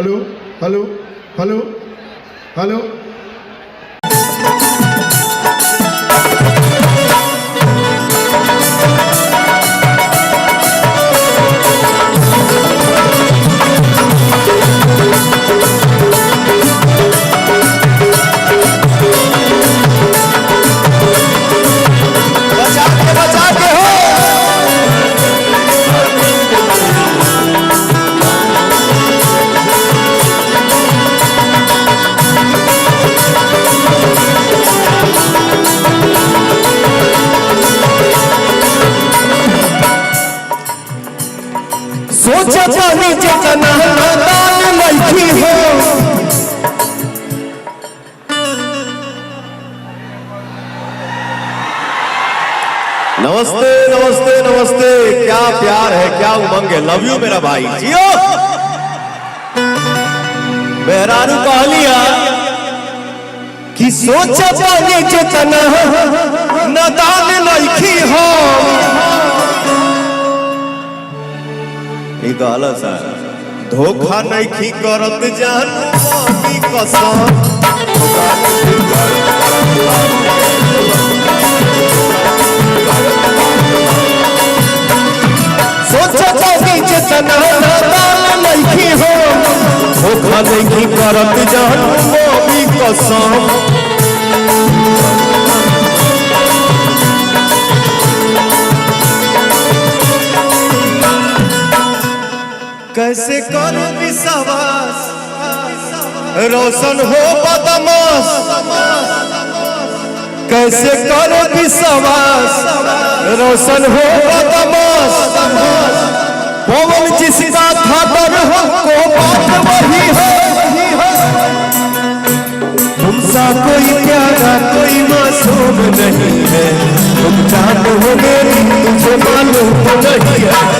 Hello hello hello hello. सोचा जानी जितना नादान लड़की हो, नमस्ते नमस्ते नमस्ते। क्या प्यार है, क्या उमंग है। लव यू मेरा भाई, जियो। मेहरारू कहलिया कि सोचा जानी जितना नादान लड़की हो। एक गाला सा धोखा नहीं करत जान की कसम। सोचा जानी जितना नादान लड़की हो, धोखा नहीं करत जान की कसम। कैसे करो विश्वास रोशन हो बदमाश। कैसे करो विश्वास रोशन हो बदमाश। पवन जिसका खातर हमको बात वही है। तुमसा कोई प्यारा कोई मासूम नहीं है। तुम जान हो मेरी तुझे मालूम नहीं है।